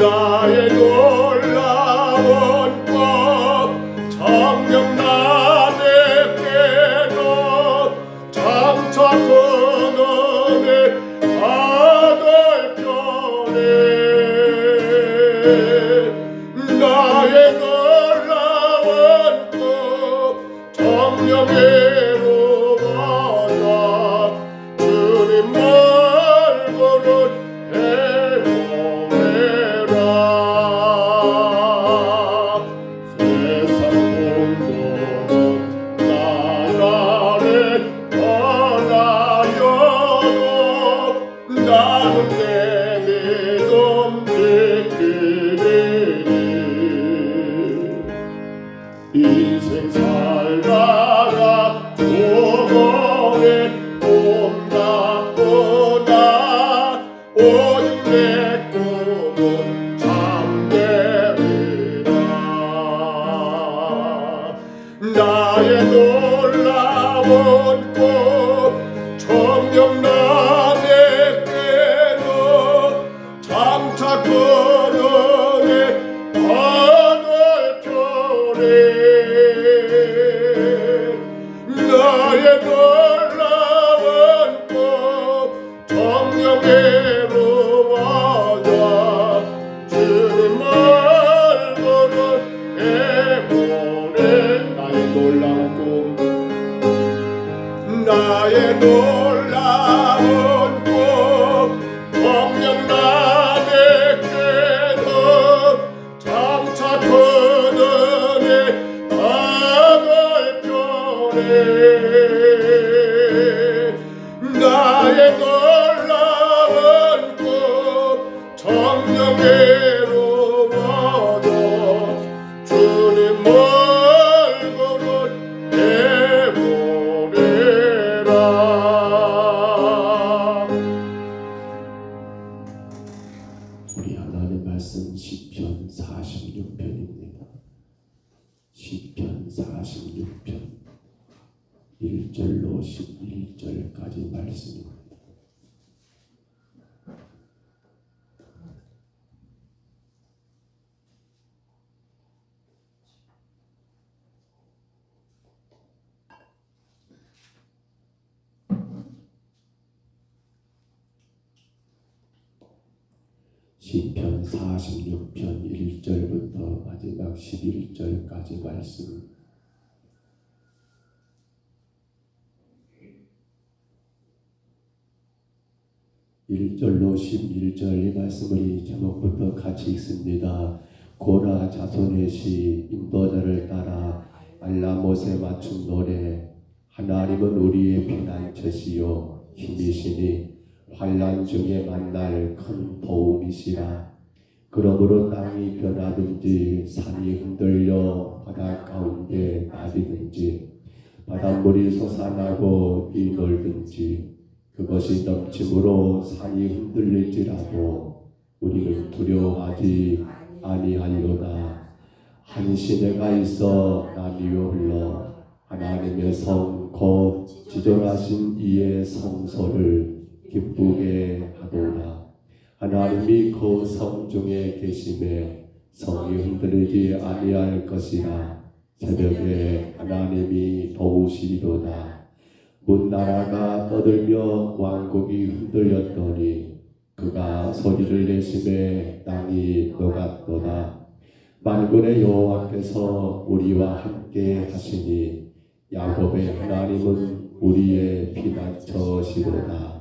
나의 놀라운 법 정녕 나에게도 장차 그너의 아들 편에 나의 놀라운 법 정녕 이루어다 주님 얼굴을 인생 살다가 조공에 봄답구나 오직 내 꿈은 참되리라 나의 놀라운 꿈 정녕 나에게도 장차 그러네 하늘 편에 나의 놀라운 법 정녕 이루어다 주님 얼굴을 해보네 나의 놀라운 꿈 나의 놀라운 꿈 정녕 나에게도 장차 그늘에 하늘 편에 나의 놀라운 꿈 정녕 이루어다 주님 얼굴을 해보리라. 우리 하나님의 말씀 시편 46편입니다. 시편 46편 1절로 11절까지 말씀입니다. 시편 46편 1절부터 마지막 11절까지 말씀. (1절로) 11절 이 말씀을 제목부터 같이 읽습니다. 고라 자손의 시 인도자를 따라 알라못에 맞춘 노래. 하나님은 우리의 피난처시요 힘이시니 환난 중에 만날 큰 도움이시라. 그러므로 땅이 변하든지 산이 흔들려 바다 가운데 나비든지 바닷물이 솟아나고 이놀든지 그것이 넘침으로 산이 흔들릴지라도 우리는 두려워하지 아니하리로다. 한 시내가 있어 남 위로 흘러 하나님의 성 곧 지존하신 이의 성소를 기쁘게 하도다. 하나님이 그 성 중에 계심에 성이 흔들리지 아니할 것이라. 새벽에 하나님이 도우시리로다. 문나라가 떠들며 왕국이 흔들렸더니 그가 소리를 내심에 땅이 녹았도다. 만군의 여호와께서 우리와 함께 하시니 야곱의 하나님은 우리의 피난처시로다.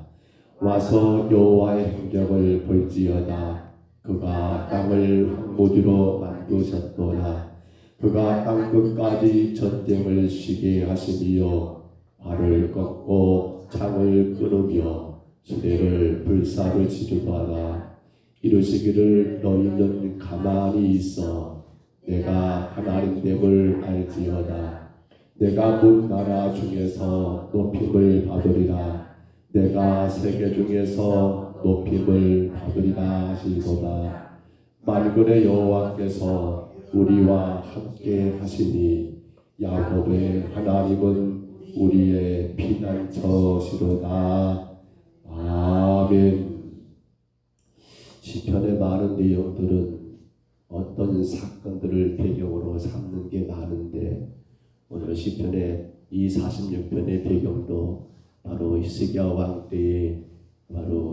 와서 여호와의 행적을 볼지어다. 그가 땅을 황무지로 만드셨도다. 그가 땅끝까지 전쟁을 쉬게 하시며 발을 꺾고 창을 끊으며 수레를 불사를 지르도하다. 이르시기를 너희는 가만히 있어 내가 하나님됨을 알지어다. 내가 문 나라 중에서 높임을 받으리라. 내가 세계 중에서 높임을 받으리라 하시도다. 만군의 여호와께서 우리와 함께 하시니 야곱의 하나님은 우리의 피난처시로다. 아멘. 시편의 많은 내용들은 어떤 사건들을 배경으로 삼는 게 많은데 오늘 시편의 이 46편의 배경도 바로 히스기야 왕 때에 바로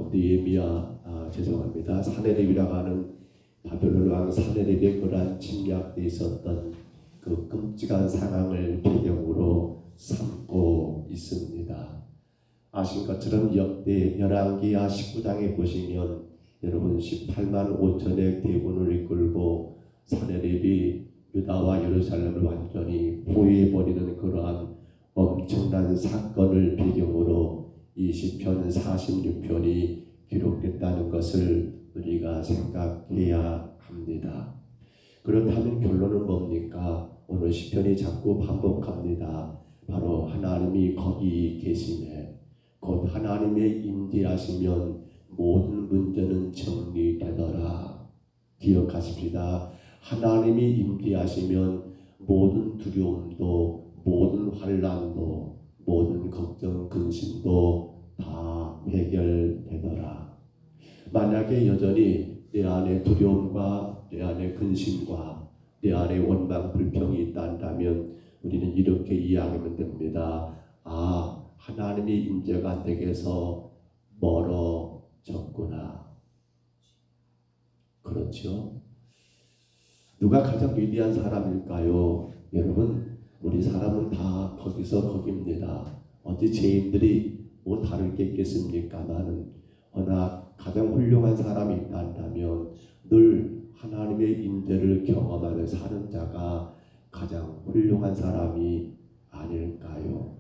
사네립이라고 하는 바벨론 왕 사네립의 그러한 침략돼 있었던 그 끔찍한 상황을 배경으로 삼고 있습니다. 아신 것처럼 역대 열왕기하 19장에 보시면 여러분 18만 5천의 대군을 이끌고 사네립이 유다와 예루살렘을 완전히 포위해버리는 그러한 엄청난 사건을 배경으로 이 시편 46편이 기록됐다는 것을 우리가 생각해야 합니다. 그렇다면 결론은 뭡니까? 오늘 시편이 자꾸 반복합니다. 바로 하나님이 거기 계시네. 곧 하나님의 임재하시면 모든 문제는 정리되더라. 기억하십시다. 하나님이 임재하시면 모든 두려움도 모든 환난도 모든 걱정 근심도 다 해결되더라. 만약에 여전히 내 안에 두려움과 내 안에 근심과 내 안에 원망 불평이 있다면 우리는 이렇게 이해하면 됩니다. 하나님의 임재가 내게서 멀어졌구나. 그렇죠? 누가 가장 위대한 사람일까요? 여러분, 우리 사람은 다 거기서 거기입니다. 어디 죄인들이 뭐 다를 게 있겠습니까마는 허나 가장 훌륭한 사람이 있다면 늘 하나님의 임재를 경험하며 사는 자가 가장 훌륭한 사람이 아닐까요?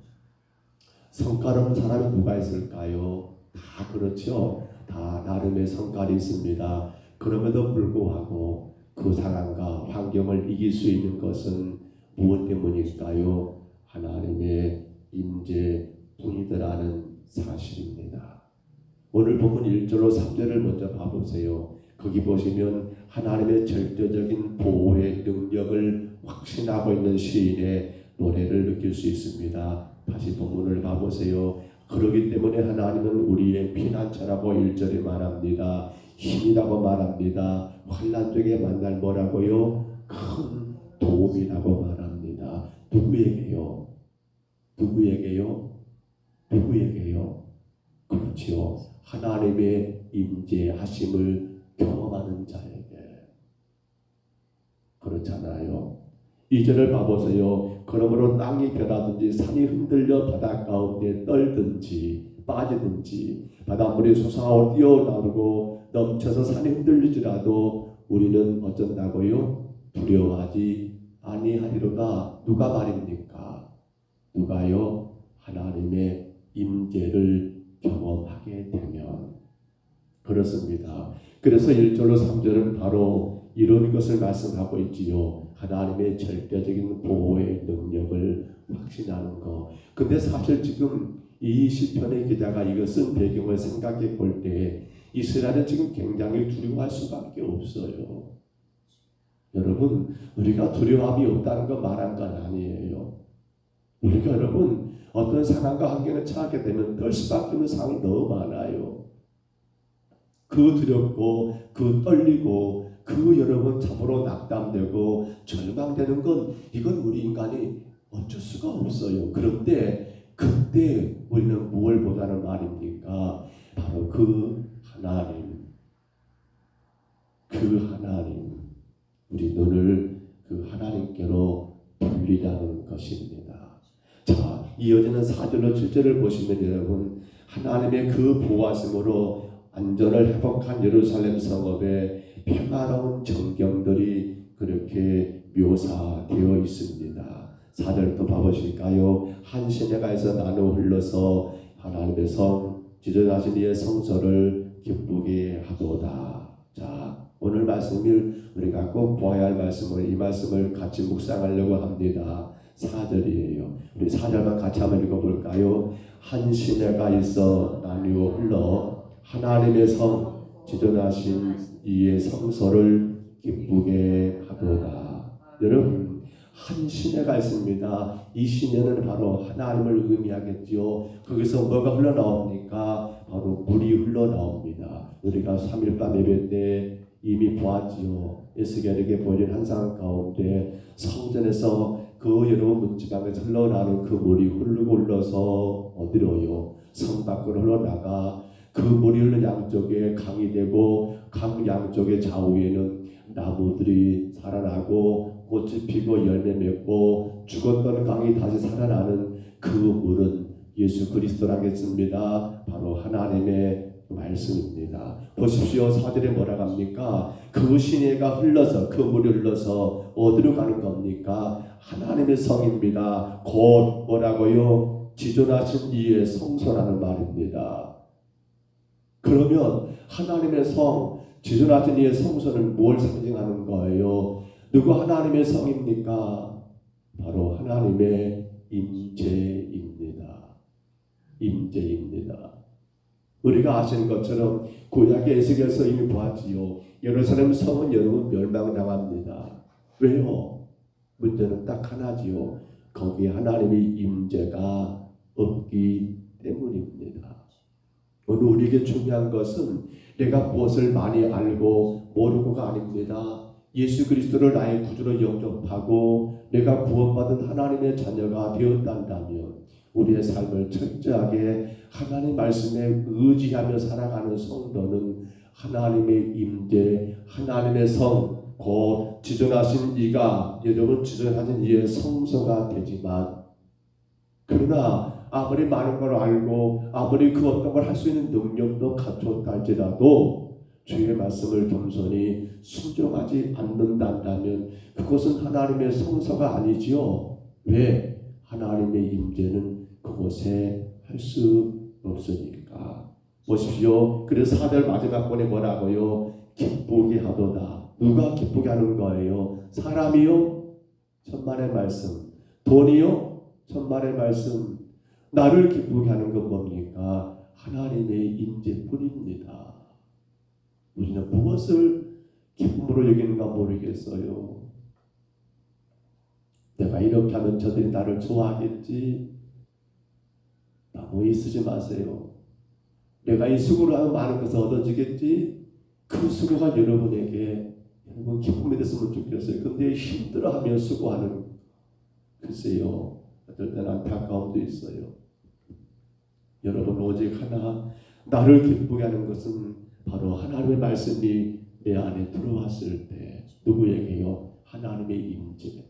성깔 없는 사람이 누가 있을까요? 다 그렇죠. 다 나름의 성깔이 있습니다. 그럼에도 불구하고 그 상황과 환경을 이길 수 있는 것은 무엇 때문일까요? 하나님의 임재뿐이더라는 사실입니다. 오늘 본문 1절로 3절을 먼저 봐보세요. 거기 보시면 하나님의 절대적인 보호의 능력을 확신하고 있는 시인의 노래를 느낄 수 있습니다. 다시 본문을 봐보세요. 그러기 때문에 하나님은 우리의 피난처라고 1절에 말합니다. 힘이라고 말합니다. 환난 중에 만날 뭐라고요? 큰 도움이라고 말합니다. 누구에게요? 누구에게요? 누구에게요? 그렇지요. 하나님의 임재하심을 경험하는 자에게. 그렇잖아요. 2절을 봐보세요. 그러므로 땅이 변하든지 산이 흔들려 바다 가운데 떨든지 빠지든지 바닷물이 솟아오 뛰어나오고 넘쳐서 산이 흔들리지라도 우리는 어쩐다고요? 두려워하지 아니하리로다. 누가 말입니까? 누가요? 하나님의 임재를 경험하게 되면. 그렇습니다. 그래서 1절로 3절은 바로 이런 것을 말씀하고 있지요. 하나님의 절대적인 보호의 능력을 확신하는 것. 근데 사실 지금 이 시편의 기자가 이거 쓴 배경을 생각해 볼 때 이스라엘은 지금 굉장히 두려워할 수밖에 없어요. 여러분, 우리가 두려움이 없다는 거 말한 건 아니에요. 우리가 여러분 어떤 상황과 환경에 처하게 되면 떨 수밖에 없는 상황이 너무 많아요. 그 두렵고 그 떨리고 그 여러분 참으로 낙담되고 절망되는 건 이건 우리 인간이 어쩔 수가 없어요. 그런데 그때 우리는 무엇을 보자는 말입니까? 바로 그 하나님, 우리 눈을 그 하나님께로 돌리자는 것입니다. 자, 이어지는 4절로 7절을 보시면 여러분 하나님의 그 보호하심으로 안전을 회복한 예루살렘 성읍에 평화로운 전경들이 그렇게 묘사되어 있습니다. 4절도 봐보실까요? 한 시내가에서 나누어 흘러서 하나님의 성 지존하신 이의 성소를 기쁘게 하도다. 자, 오늘 말씀을 우리가 꼭 보아야 할 말씀을, 이 말씀을 같이 묵상하려고 합니다. 4절이에요. 우리 4절만 같이 한번 읽어볼까요? 한 시내가 있어 나누어 흘러 하나님의 성 지존하신 이의 성소를 기쁘게 하도다. 여러분, 한 시내가 있습니다. 이 시내는 바로 하나님을 의미하겠지요. 거기서 뭐가 흘러나옵니까? 바로 물이 흘러나옵니다. 우리가 3일밤 예배 때 이미 보았지요. 에스겔에게 보여진 환상 가운데 성전에서 그 여러 문지방에서 흘러나오는 그 물이 흐르고 흘러서 어디로요? 성 밖으로 흘러나가 그 물이 흐르는 양쪽에 강이 되고 강 양쪽의 좌우에는 나무들이 살아나고 꽃이 피고 열매 맺고 죽었던 강이 다시 살아나는 그 물은 예수 그리스도라겠습니다. 바로 하나님의 말씀입니다. 보십시오. 4절에 뭐라고 합니까? 그 시내가 흘러서 그 물이 흘러서 어디로 가는 겁니까? 하나님의 성입니다. 곧 뭐라고요? 지존하신 이의 성소라는 말입니다. 그러면 하나님의 성 지존하신 이의 성소는 뭘 상징하는 거예요? 누구 하나님의 성입니까? 바로 하나님의 임재입니다. 임재입니다. 우리가 아시는 것처럼 구약의 에스겔서 이미 보았지요. 예루살렘 성은 여러분 멸망당합니다. 왜요? 문제는 딱 하나지요. 거기에 하나님의 임재가 없기 때문입니다. 오늘 우리에게 중요한 것은 내가 무엇을 많이 알고 모르고가 아닙니다. 예수 그리스도를 나의 구주로 영접하고 내가 구원받은 하나님의 자녀가 되었단다면 우리의 삶을 철저하게 하나님의 말씀에 의지하며 살아가는 성도는 하나님의 임재, 하나님의 성, 곧 지존하신 이가 여러분 지존하신 이의 성소가 되지만 그러나 아무리 많은 걸 알고 아무리 그 어떤 걸 할 수 있는 능력도 갖췄다 할지라도 주의 말씀을 겸손히 순종하지 않는다면 그것은 하나님의 성소가 아니지요. 왜? 하나님의 임재는 그곳에 할 수 없으니까. 보십시오. 그래서 4절 마지막 번에 뭐라고요? 기쁘게 하도다. 누가 기쁘게 하는 거예요? 사람이요? 천만의 말씀. 돈이요? 천만의 말씀. 나를 기쁘게 하는 건 뭡니까? 하나님의 임재뿐입니다. 우리는 무엇을 기쁨으로 여기는가 모르겠어요. 내가 이렇게 하면 저들이 나를 좋아하겠지? 너무 애쓰지 마세요. 내가 이 수고를 하면 많은 것을 얻어지겠지? 그 수고가 여러분에게 여러분 기쁨이 됐으면 좋겠어요. 근데 힘들어하며 수고하는 글쎄요. 어떨 때는 안타까움도 있어요. 여러분 오직 하나 나를 기쁘게 하는 것은 바로 하나님의 말씀이 내 안에 들어왔을 때 누구에게요? 하나님의 임재.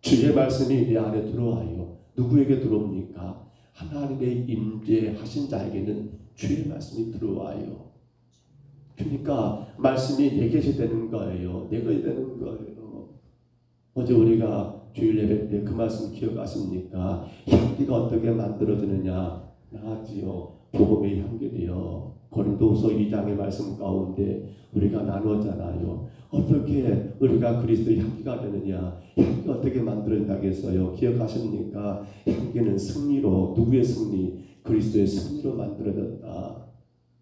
주의 말씀이 내 안에 들어와요. 누구에게 들어옵니까? 하나님의 임재하신 자에게는 주의 말씀이 들어와요. 그러니까 말씀이 내 것이 되는 거예요. 내 것이 되는 거예요. 어제 우리가 주일 예배 때 그 말씀 기억하십니까? 향기가 어떻게 만들어지느냐? 나지요. 복음의 향기이요. 고린도후서 2장의 말씀 가운데 우리가 나누었잖아요. 어떻게 우리가 그리스도의 향기가 되느냐? 향기가 어떻게 만들어진다겠어요? 기억하십니까? 향기는 승리로, 누구의 승리? 그리스도의 승리로 만들어졌다.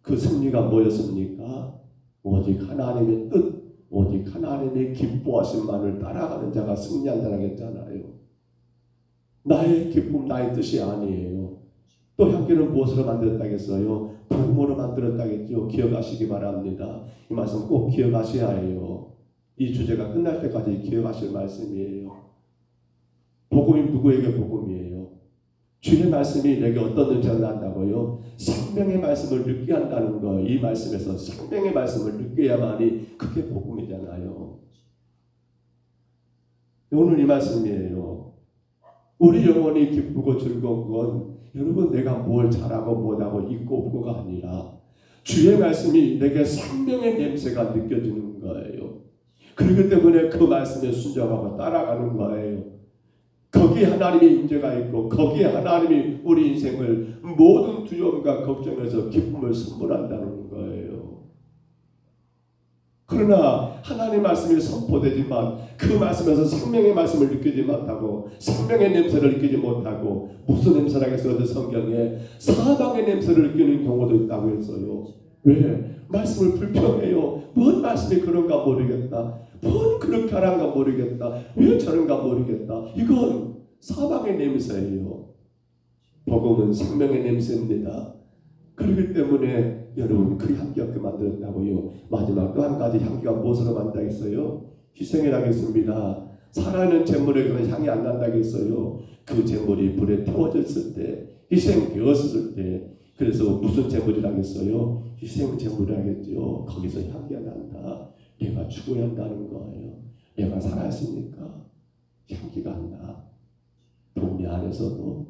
그 승리가 뭐였습니까? 오직 하나님의 뜻, 오직 하나님의 기뻐하심만을 따라가는 자가 승리한 자라겠잖아요. 나의 기쁨, 나의 뜻이 아니에요. 또 향기는 무엇으로 만들었다겠어요? 복음으로 만들었다겠죠. 기억하시기 바랍니다. 이 말씀 꼭 기억하셔야 해요. 이 주제가 끝날 때까지 기억하실 말씀이에요. 복음이 누구에게 복음이에요? 주의 말씀이 내게 어떤 능력을 난다고요? 생명의 말씀을 느끼게 한다는 거. 이 말씀에서 생명의 말씀을 느껴야만이 그게 복음이잖아요. 오늘 이 말씀이에요. 우리 영혼이 기쁘고 즐거운 건 여러분 내가 뭘 잘하고 못하고 있고 없고가 아니라 주의 말씀이 내게 생명의 냄새가 느껴지는 거예요. 그렇기 때문에 그 말씀에 순종하고 따라가는 거예요. 거기에 하나님의 임재가 있고 거기에 하나님이 우리 인생을 모든 두려움과 걱정에서 기쁨을 선물한다는 거예요. 그러나 하나님의 말씀이 선포되지만 그 말씀에서 생명의 말씀을 느끼지 못하고 생명의 냄새를 느끼지 못하고 무슨 냄새라겠어요? 어제 성경에 사망의 냄새를 느끼는 경우도 있다고 했어요. 왜? 말씀을 불평해요. 뭔 말씀이 그런가 모르겠다. 뭔 그렇게 하란가 모르겠다. 왜 저런가 모르겠다. 이건 사망의 냄새예요. 복음은 생명의 냄새입니다. 그렇기 때문에 여러분 그 향기 없게 만들었다고요. 마지막 또 한 가지 향기가 무엇으로 만다겠어요? 희생이라겠습니다. 살아있는 재물에 그런 향이 안 난다겠어요. 그 재물이 불에 태워졌을 때, 희생되었을 때, 그래서 무슨 재물이라겠어요? 희생 재물이라겠죠. 거기서 향기가 난다. 내가 죽어야 한다는 거예요. 내가 살아있으니까 향기가 안 나. 동네 안에서도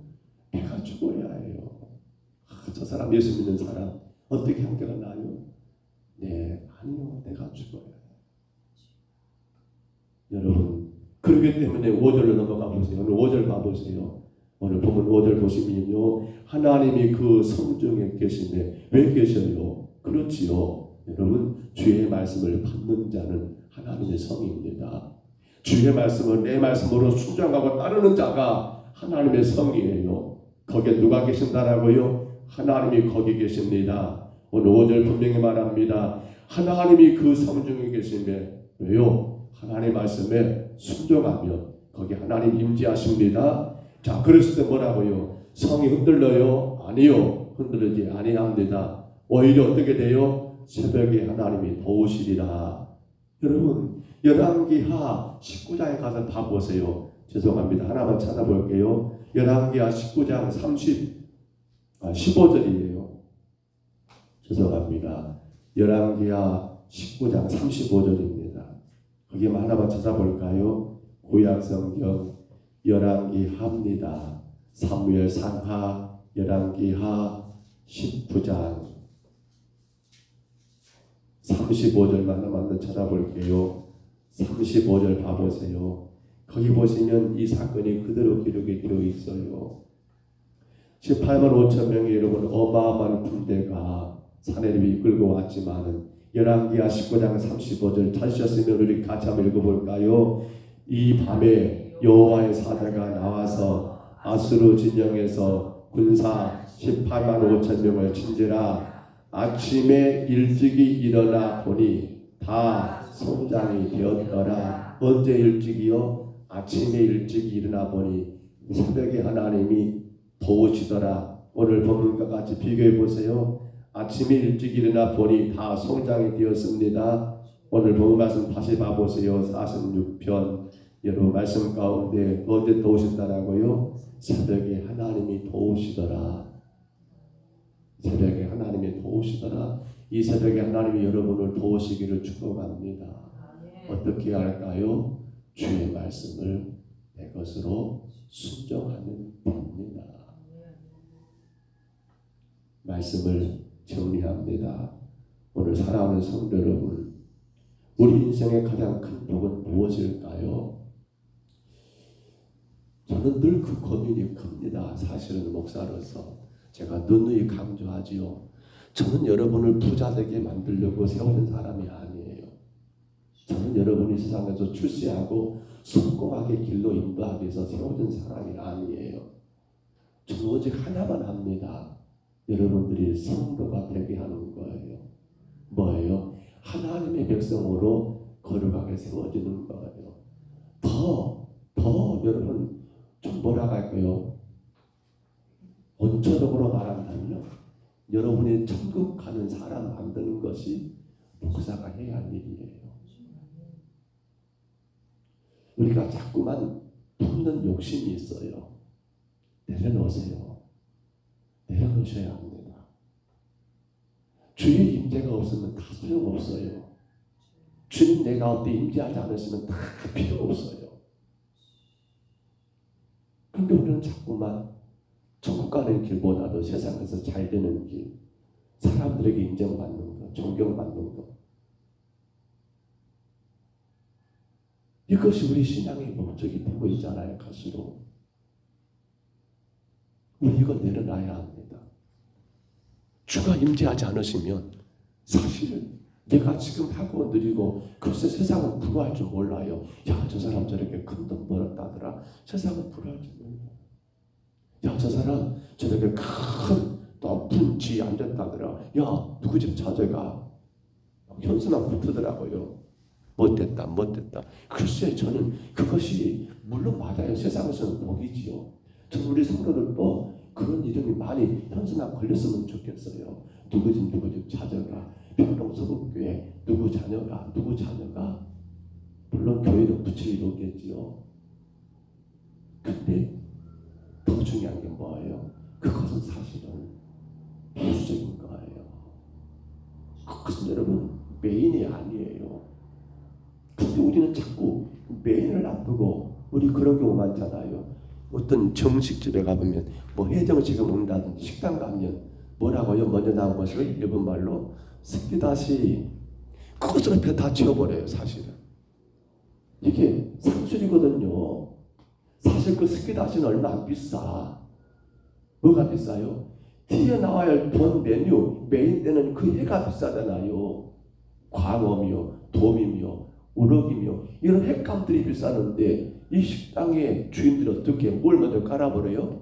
내가 죽어야 해요. 저 사람 예수 믿는 사람 어떻게 향기가 나요? 네, 아니요. 내가 죽어야 해요. 여러분 그렇기 때문에 5절로 넘어가 보세요. 오늘 5절 봐보세요. 오늘 보면 5절 보시면요. 하나님이 그 성중에 계신데 왜 계셔요? 그렇지요. 여러분 주의 말씀을 받는 자는 하나님의 성입니다. 주의 말씀을 내 말씀으로 순종하고 따르는 자가 하나님의 성이에요. 거기에 누가 계신다라고요? 하나님이 거기 계십니다. 오늘 5절 분명히 말합니다. 하나님이 그 성중에 계시면 왜요? 하나님의 말씀에 순종하면 거기 하나님 임재하십니다. 자, 그랬을 때 뭐라고요? 성이 흔들려요? 아니요. 흔들리지 아니합니다. 오히려 어떻게 돼요? 새벽에 하나님이 도우시리라. 여러분 열왕기하 19장에 가서 봐보세요. 죄송합니다. 하나만 찾아볼게요. 열왕기하 19장 15절이에요. 죄송합니다. 열왕기하 19장 35절입니다. 거기만 하나만 찾아볼까요? 구약성경 열왕기하입니다. 사무엘상하 열왕기하 19장 35절만 하나만 찾아볼게요. 35절 봐보세요. 거기 보시면 이 사건이 그대로 기록이 되어 있어요. 18만 5천 명의 여러분 어마어마한 군대가 사내립이 이끌고 왔지만은 열왕기하 19장 35절 찾으셨으면 우리 같이 한번 읽어볼까요? 이 밤에 여호와의 사자가 나와서 아수르 진영에서 군사 18만 5천 명을 친지라. 아침에 일찍이 일어나 보니 다 성장이 되었더라. 언제 일찍이요? 아침에 일찍이 일어나 보니 새벽에 하나님이 도우시더라. 오늘 본문과 같이 비교해 보세요. 아침에 일찍 일어나 보니 다 성장이 되었습니다. 오늘 본문 말씀 다시 봐보세요. 46편 여러분 말씀 가운데 언제 도우신다라고요? 새벽에 하나님이 도우시더라. 새벽에 하나님이 도우시더라. 이 새벽에 하나님이 여러분을 도우시기를 축복합니다. 어떻게 할까요? 주의 말씀을 내 것으로 순종하면 됩니다. 말씀을 정리합니다. 오늘 사랑하는 성도 여러분, 우리 인생의 가장 큰 복은 무엇일까요? 저는 늘 그 고민이 큽니다. 사실은 목사로서 제가 누누이 강조하지요. 저는 여러분을 부자 되게 만들려고 세우는 사람이 아니에요. 저는 여러분이 세상에서 출세하고 성공하게 길로 인도하기 위해서 세워진 사람이 아니에요. 저는 오직 하나만 합니다. 여러분들이 성도가 되게 하는 거예요. 뭐예요? 하나님의 백성으로 거룩하게 세워지는 거예요. 더 여러분 좀 뭐라고 할까요? 원초적으로 말한다면 여러분이 천국 가는 사람 만드는 것이 목사가 해야 할 일이에요. 우리가 자꾸만 품는 욕심이 있어요. 내려놓으세요. 내려놓으셔야 합니다. 주의 임재가 없으면 다 소용없어요. 주님 내 가운데 임재하지 않으시면 다 필요 없어요. 그런데 우리는 자꾸만 천국 가는 길보다도 세상에서 잘 되는 길, 사람들에게 인정받는 것, 존경받는 것. 이것이 우리 신앙의 목적이 되고 있잖아요. 갈수록 우리 이거 내려놔야 합니다. 주가 임재하지 않으시면 사실은 내가 지금 하고 느리고 글쎄 세상은 불화할 줄 몰라요. 야, 저 사람 저렇게 큰 돈 벌었다더라. 세상은 불화할 줄 몰라요. 야, 저 사람 저렇게 큰 높은 지에 앉았다더라. 야, 누구 집 찾아가. 현수막 붙더라고요. 못됐다. 글쎄 저는 그것이 물론 맞아요. 세상에서는 복이지요. 저는 우리 성도들도 그런 이름이 많이 현수막 걸렸으면 좋겠어요. 누구 집 찾아가. 평동서북교회 누구 자녀가. 물론 교회는 붙일 일 없겠지요. 근데 더 중요한 게 뭐예요? 그것은 사실은 필수적인 거예요. 그것은 여러분 메인이 아니에요. 근데 우리는 자꾸 메인을 놔두고 우리 그런 경우 많잖아요. 어떤 정식집에 가보면 뭐 해정식을 먹는다든지 식당 가면 뭐라고요? 먼저 나온 것을 일본 말로 스키다시 그것으로 배 다 채워버려요. 사실은 이게 상술이거든요. 사실 그 스키다시는 얼마 안 비싸. 뭐가 비싸요? 튀어나와야 할 본 메뉴 메인 때는 그 해가 비싸잖아요. 광어며 도미며 우럭이며 이런 핵감들이 비싸는데 이 식당의 주인들이 어떻게 뭘 먼저 깔아버려요?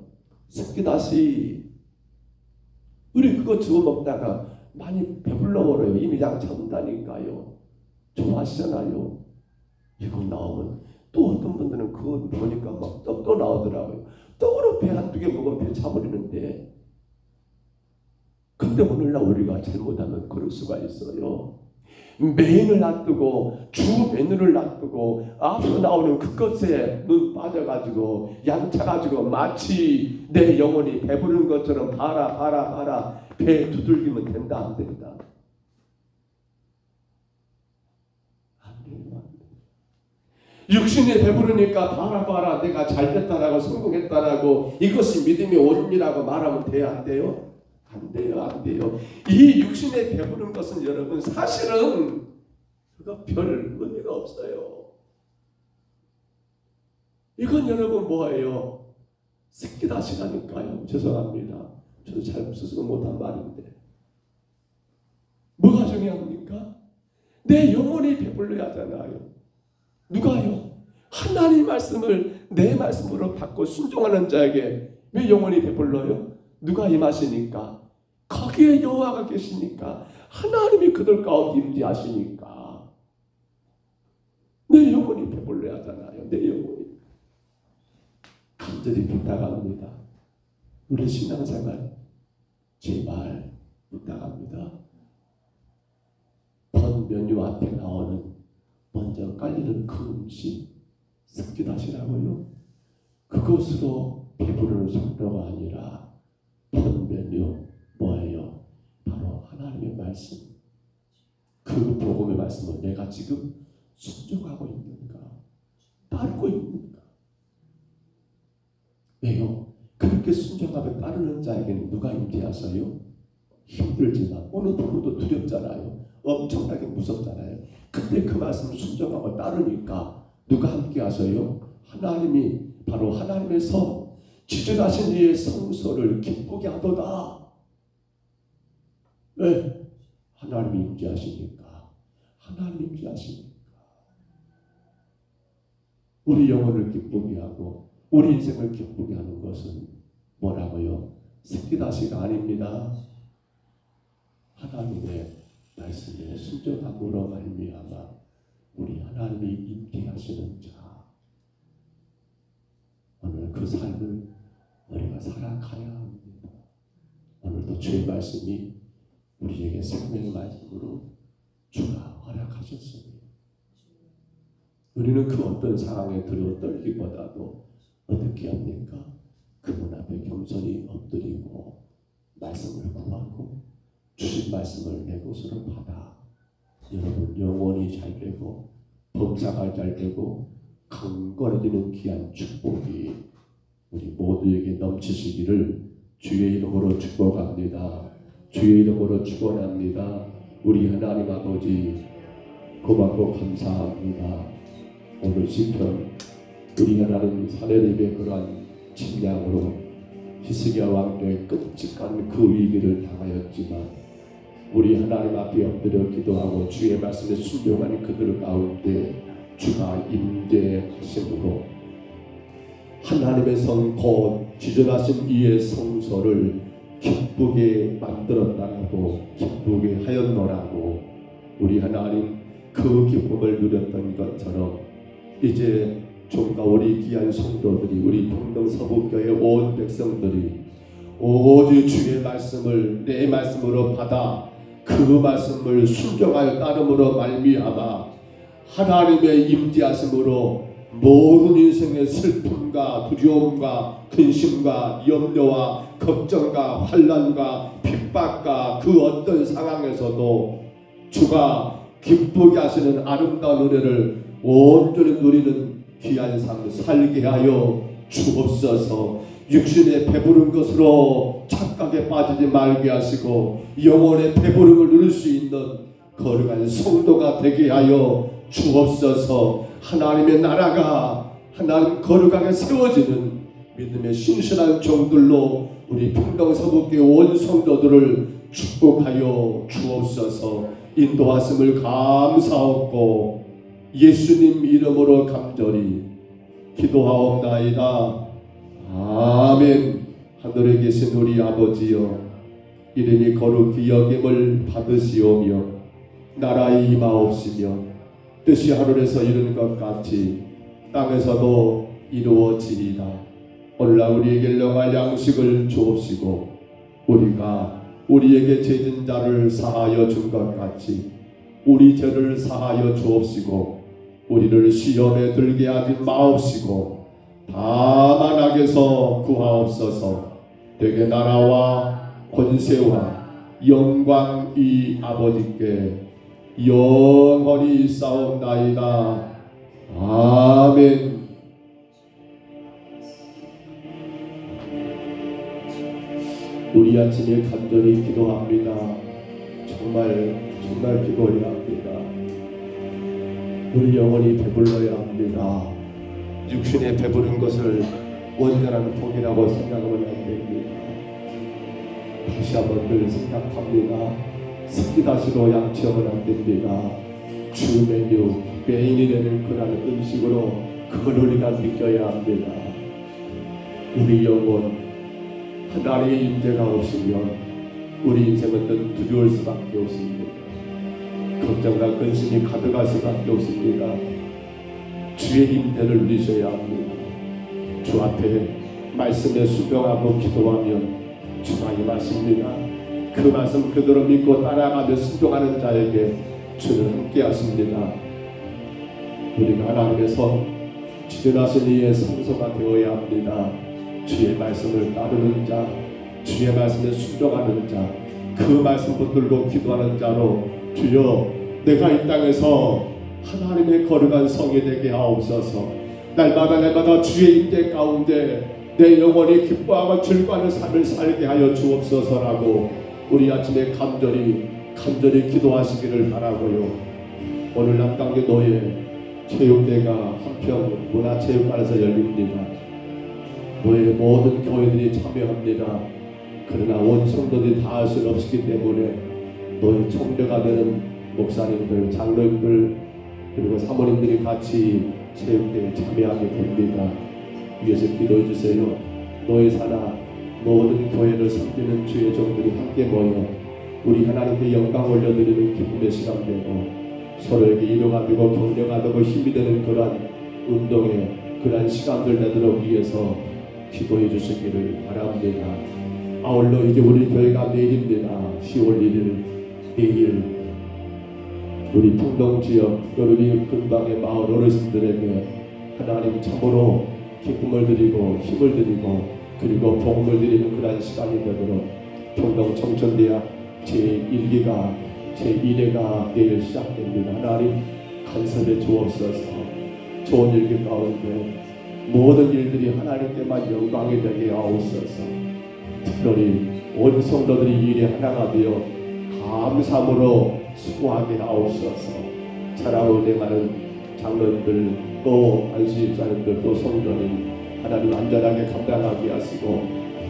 스키다시. 우리 그거 주워 먹다가 많이 배불러버려요. 이미 양차 온다니까요. 좋아하시잖아요. 이거 나오면 또 어떤 분들은 그거 보니까 막 떡도 나오더라고요. 떡으로 배 한두 개 먹으면 배 차버리는데, 근데 오늘날 우리가 잘못하면 그럴 수가 있어요. 메인을 놔두고 주 메뉴를 놔두고 앞으로 나오는 그것에 눈 빠져가지고 양차가지고 마치 내 영혼이 배부른 것처럼 봐라 배 두들기면 된다 안 된다? 안 돼요. 육신이 배부르니까 봐라 내가 잘됐다라고 성공했다라고 이것이 믿음의 원인이라고 말하면 돼요 안 돼요? 안 돼요. 이 육신에 배부른 것은 여러분 사실은 그거 별 의미가 없어요. 이건 여러분 뭐예요? 스키다시라니까요. 죄송합니다. 저도 잘 스스로 못한 말인데 뭐가 중요합니까? 내 영혼이 배불러야 하잖아요. 누가요? 하나님의 말씀을 내 말씀으로 받고 순종하는 자에게 왜 영혼이 배불러요? 누가 임하시니까? 거기에 여호와가 계시니까 하나님이 그들 가운데 임재하시니까 내 영혼이 배불러야 하잖아요. 내 영혼이. 간절히 부탁합니다. 우리 신앙생활 제발 부탁합니다. 번 메뉴 앞에 나오는 먼저 깔리는 그 음식 스키다시라고요. 그것으로 배부르는 성도가 아니라 본 메뉴 뭐예요? 바로 하나님의 말씀. 그 복음의 말씀을 내가 지금 순종하고 있는가? 따르고 있는가? 왜요? 그렇게 순종하며 따르는 자에게는 누가 임재하세요? 힘들지만 어느 누구도 두렵잖아요. 엄청나게 무섭잖아요. 근데 그 말씀을 순종하고 따르니까 누가 함께 하세요? 하나님이 바로 하나님의 성 지존하신 이의 성소를 기쁘게 하도다. 왜? 하나님이 임재하시니까. 우리 영혼을 기쁘게 하고 우리 인생을 기쁘게 하는 것은 뭐라고요? 스키다시가 아닙니다. 하나님의 말씀에 순종함으로 말미암아 우리 하나님이 임재하시는 자, 오늘 그 삶을 우리가 살아가야 합니다. 오늘도 주의 말씀이 우리에게 생명의 말씀으로 주가 허락하셨습니다. 우리는 그 어떤 상황에 두려워 떨기보다도 어떻게 합니까? 그분 앞에 겸손히 엎드리고 말씀을 구하고 주신 말씀을 내 것으로 받아 여러분 영혼이 잘 되고 범사가 잘 되고 강건해지는 귀한 축복이 우리 모두에게 넘치시기를 주의 이름으로 축복합니다. 주의 이름으로 축원합니다. 우리 하나님 아버지 고맙고 감사합니다. 오늘 시편 우리 하나님 사내립의 그러한 침략으로 히스기야 왕의 끔찍한 그 위기를 당하였지만 우리 하나님 앞에 엎드려 기도하고 주의 말씀에 순종하는 그들 가운데 주가 임재하심으로 하나님의 성 곧 지존하신 이의 성소를 기쁘게 만들었다라고 기쁘게 하였노라고 우리 하나님 그 기쁨을 누렸던 것처럼 이제 좀더 우리 귀한 성도들이 우리 평동 서북교회 온 백성들이 오직 주의 말씀을 내 말씀으로 받아 그 말씀을 순종하여 따름으로 말미암아 하나님의 임재하심으로 모든 인생의 슬픔과 두려움과 근심과 염려와 걱정과 환난과 핍박과 그 어떤 상황에서도 주가 기쁘게 하시는 아름다운 은혜를 온전히 누리는 귀한 삶 살게 하여 주옵소서. 육신의 배부른 것으로 착각에 빠지지 말게 하시고 영혼의 배부름을 누릴 수 있는 거룩한 성도가 되게 하여 주옵소서. 하나님의 나라가 하나님 거룩하게 세워지는 믿음의 신실한 종들로 우리 평동 서북교회 온 성도들을 축복하여 주옵소서. 인도하심을 감사하고 예수님 이름으로 간절히 기도하옵나이다. 아멘. 하늘에 계신 우리 아버지여, 이름이 거룩히 여김을 받으시오며 나라의 임하옵시며 뜻이 하늘에서 이룬 것 같이 땅에서도 이루어지리이다. 오늘날 우리에게 일용할 양식을 주옵시고 우리가 우리에게 죄진 자를 사하여 준 것 같이 우리 죄를 사하여 주옵시고 우리를 시험에 들게 하지 마옵시고 다만 악에서 구하옵소서. 되게 나라와 권세와 영광이 아버지께 영원히 있사옵나이다. 아멘. 우리 아침에 간절히 기도합니다. 정말 기도해야 합니다. 우리 영혼이 배불러야 합니다. 육신에 배부른 것을 온전한 복이라고 생각하면 안 됩니다. 다시 한번 늘 생각합니다. 스키다시로 양치하면 안 됩니다. 주 메뉴 메인이 되는 그런 음식으로 그걸 우리가 느껴야 합니다. 우리 영혼 하나님의 임재가 없으면 우리 인생은 늘 두려울 수밖에 없습니다. 걱정과 근심이 가득할 수밖에 없습니다. 주의 임재를 누리셔야 합니다. 주 앞에 말씀에 순종하고 기도하면 주가 임하십니다. 그 말씀 그대로 믿고 따라가며 순종하는 자에게 주는 함께 하십니다. 우리가 하나님의 성 지존하신 이의 성소가 되어야 합니다. 주의 말씀을 따르는 자, 주의 말씀에 순종하는 자, 그 말씀 붙들고 기도하는 자로 주여 내가 이 땅에서 하나님의 거룩한 성이 되게 하옵소서. 날마다 주의 임재 가운데 내 영혼이 기뻐하고 즐거워하는 삶을 살게 하여 주옵소서라고 우리 아침에 간절히 기도하시기를 바라고요. 오늘 남강교 노예 체육대가 한평 문화체육관에서 열립니다. 노예 모든 교회들이 참여합니다. 그러나 온 성도들이 다 할 수는 없기 때문에 노예 총대가 되는 목사님들, 장로님들 그리고 사모님들이 같이 체육대회에 참여하게 됩니다. 위에서 기도해 주세요. 노예 산하 모든 교회를 섬기는 주의 종들이 함께 모여 우리 하나님께 영광 올려드리는 기쁨의 시간 되고 서로에게 위로가 되고 격려가 되고 힘이 되는 그러한 운동에 그러한 시간들 되도록 위해서 기도해 주시기를 바랍니다. 아울러 이제 우리 교회가 내일입니다. 10월 1일 내일 우리 평동 지역 우리 근방의 마을 어르신들에게 하나님 참으로 기쁨을 드리고 힘을 드리고 그리고 복음을 드리는 그러한 시간이 되도록 평동 청천대학 제1기가 제1회가 내일 시작됩니다. 하나님 간섭해 주옵소서. 좋은 일기 가운데 모든 일들이 하나님께만 영광이 되게 하옵소서. 특별히 온 성도들이 이 일에 하나가 되어 감사함으로 수고하게 하옵소서. 차라고 운행하는 장로님들 또 안수집사님들 또 성도님 하나님 안전하게 감당하게 하시고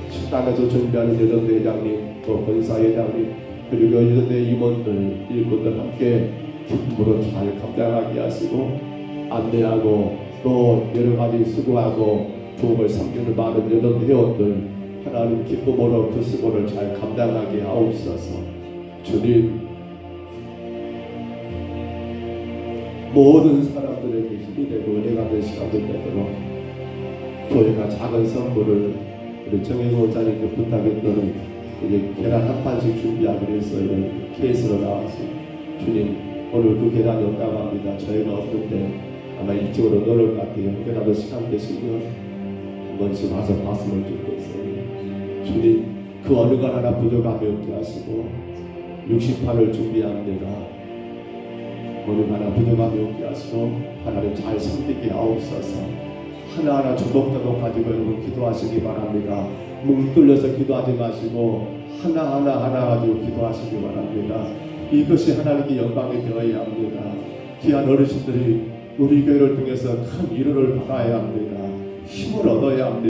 식당에서 준비하는 여전대장님 또 권사회장님 그리고 여전대 임원들 일꾼들 함께 기쁨으로 잘 감당하게 하시고 안내하고 또 여러가지 수고하고 부업을 섬기는 많은 여전 회원들 하나님 기쁨으로 그 수고를 잘 감당하게 하옵소서. 주님 모든 사람들에게 힘이 되고 은혜가 된 시간들 되도록 교회가 작은 선물을 우리 정혜고 원장님께 부탁했더니 이제 계란 한 판씩 준비하기로 했어요. 케이스로 나와서 주님 오늘 그 계란이 없다고 합니다. 저희가 없는데 아마 이쪽으로 넣을 것 같아요. 혹여라도 시간 되시면 한 번씩 와서 말씀을 듣겠어요. 주님 그 어느 것 하나 부족함이 없게 하시고 60판을 준비합니다. 어느 것 하나 부족함이 없게 하시고 하나님 잘 섬기게 하옵소서. 하나하나 주먹주먹 가지고 여러분 기도하시기 바랍니다. 뭉뚫려서 기도하지 마시고 하나하나 가지고 기도하시기 바랍니다. 이것이 하나님께 영광이 되어야 합니다. 귀한 어르신들이 우리 교회를 통해서 큰 위로를 받아야 합니다. 힘을 얻어야 합니다.